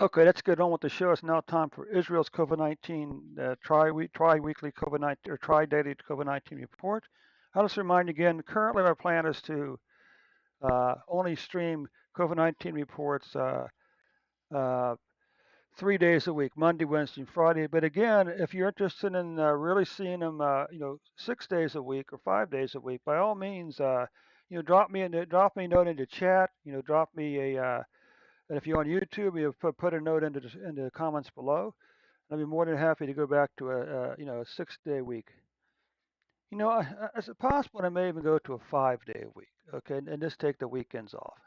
Okay, let's get on with the show. It's now time for Israel's COVID-19 tri-weekly COVID-19 or tri-daily COVID-19 report. I'll just remind you again, currently our plan is to only stream COVID-19 reports uh, 3 days a week, Monday, Wednesday, and Friday. But again, if you're interested in really seeing them, 6 days a week or 5 days a week, by all means, drop me a note into chat. Drop me a and if you're on YouTube, you put a note into the comments below. I'd be more than happy to go back to a 6 day week. Is it possible I may even go to a 5 day week? Okay, and just take the weekends off.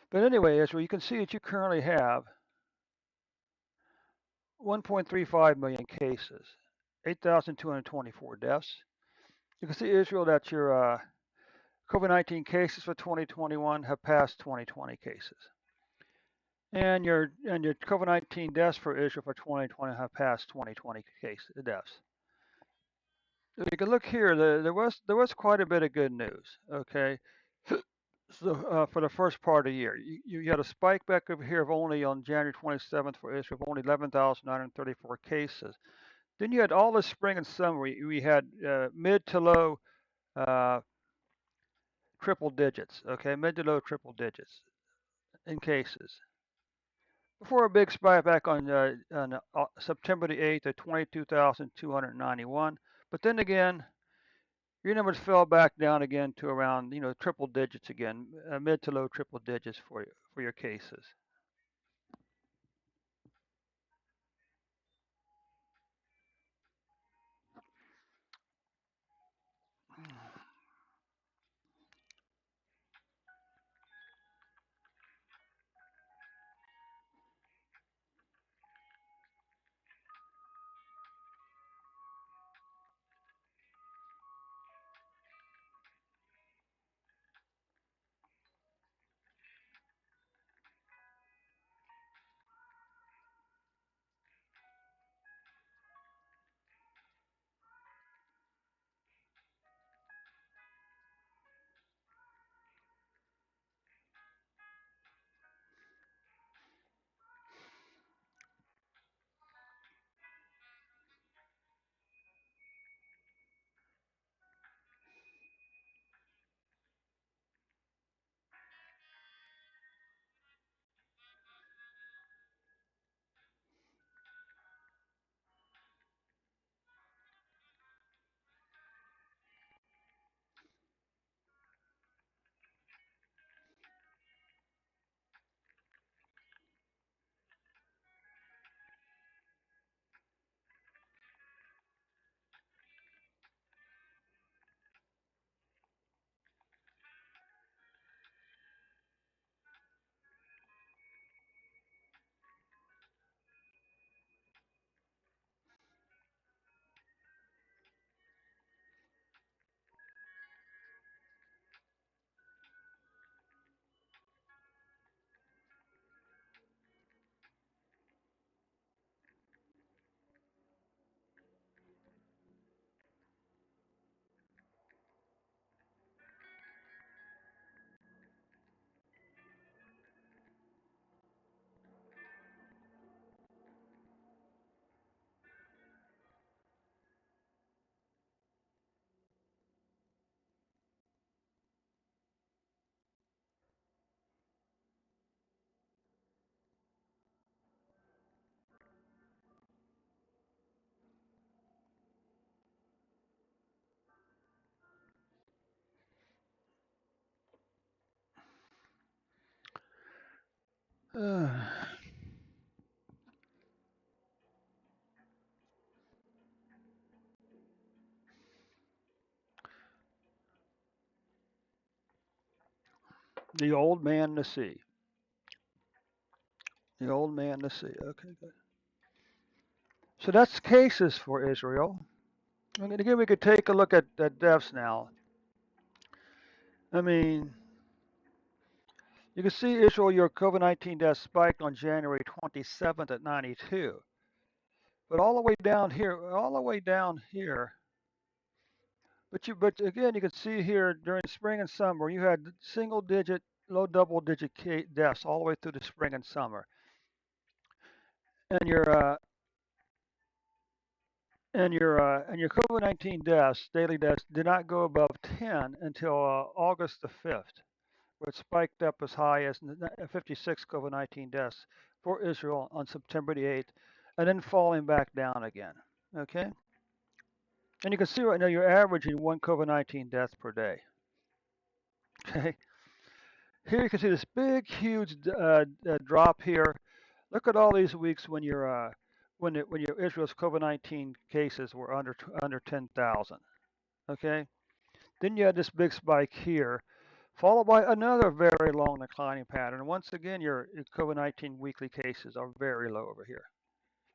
But anyway, Israel, you can see that you currently have 1.35 million cases, 8,224 deaths. You can see, Israel, that your COVID-19 cases for 2021 have passed 2020 cases. And your COVID-19 deaths for Israel for 2020 have passed 2020 deaths. So you can look here. There was quite a bit of good news. Okay, so for the first part of the year, you had a spike back over here of only on January 27th for Israel of only 11,934 cases. Then you had all the spring and summer. We had mid to low uh, triple digits. Okay, mid to low triple digits in cases. Before a big spike back on September the 8th at 22,291. But then again, your numbers fell back down again to around triple digits again, mid to low triple digits for your cases. Uh, the old man the sea. The old man the sea. Okay, good. So that's cases for Israel. And again, we could take a look at deaths now. I mean, you can see, Israel, your COVID-19 death spiked on January 27th at 92. But all the way down here, but again, you can see here during spring and summer, you had single digit low double-digit deaths all the way through the spring and summer. And your COVID-19 deaths, daily deaths, did not go above 10 until August the 5th, where it spiked up as high as 56 COVID-19 deaths for Israel on September the 8th, and then falling back down again. Okay, and you can see right now you're averaging one COVID-19 death per day. Okay, here you can see this big, huge drop here. Look at all these weeks when your Israel's COVID-19 cases were under 10,000. Okay, then you had this big spike here, followed by another very long declining pattern. Once again, your COVID-19 weekly cases are very low over here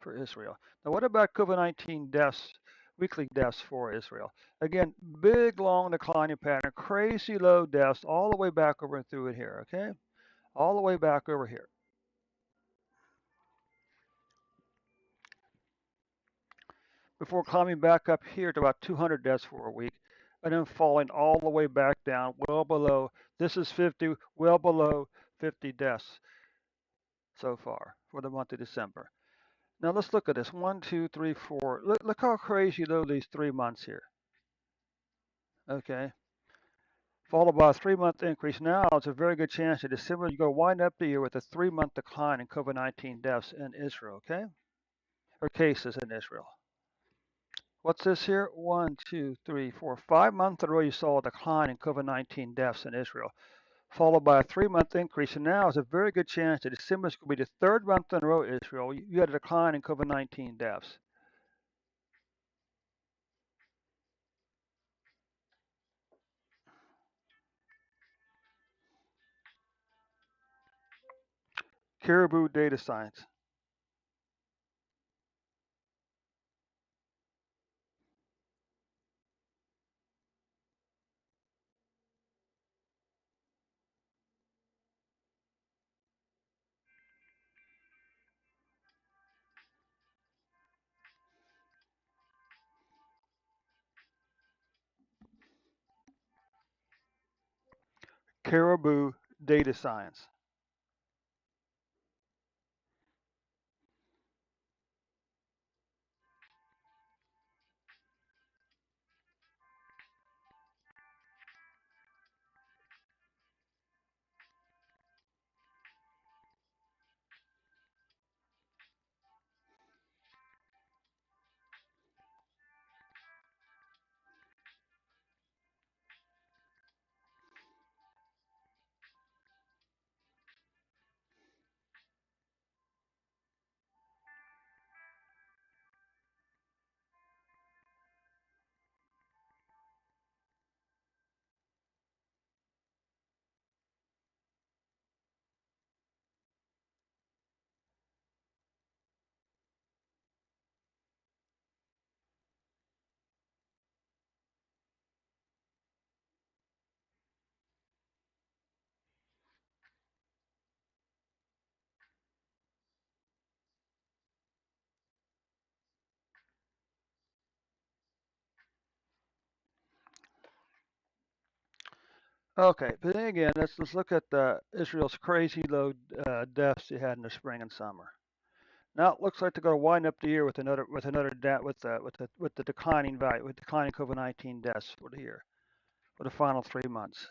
for Israel. Now, what about COVID-19 deaths, weekly deaths for Israel? Again, big long declining pattern, crazy low deaths all the way back over and through it here. Okay, all the way back over here. Before climbing back up here to about 200 deaths for a week, and then falling all the way back down, well below. This is 50, well below 50 deaths so far for the month of December. Now let's look at this. 1, 2, 3, 4. Look how crazy low these 3 months here. Okay. Followed by a 3 month increase. Now it's a very good chance that December you're going to wind up the year with a 3 month decline in COVID-19 deaths in Israel. Okay. Or cases in Israel. What's this here? 1, 2, 3, 4, 5 months in a row you saw a decline in COVID-19 deaths in Israel, followed by a 3 month increase. And now is a very good chance that December is going to be the third month in a row, Israel. You had a decline in COVID-19 deaths. Caribou data science. Caribou data science. Okay, but then again, let's look at Israel's crazy low deaths they had in the spring and summer. Now it looks like they're going to wind up the year with another death with the declining value with declining COVID-19 deaths for the year for the final 3 months.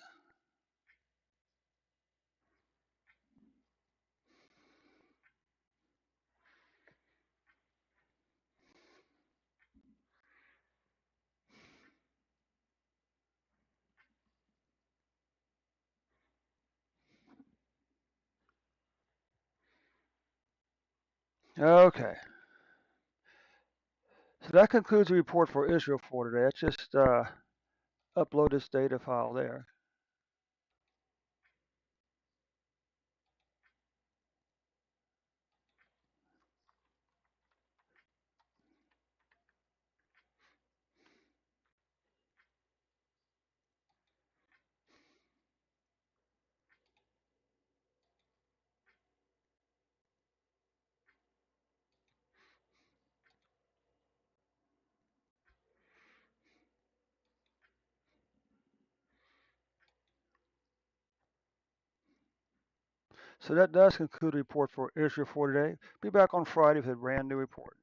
Okay, so that concludes the report for Israel for today. Let's just upload this data file there. So that does conclude the report for Israel for today. Be back on Friday with a brand new report.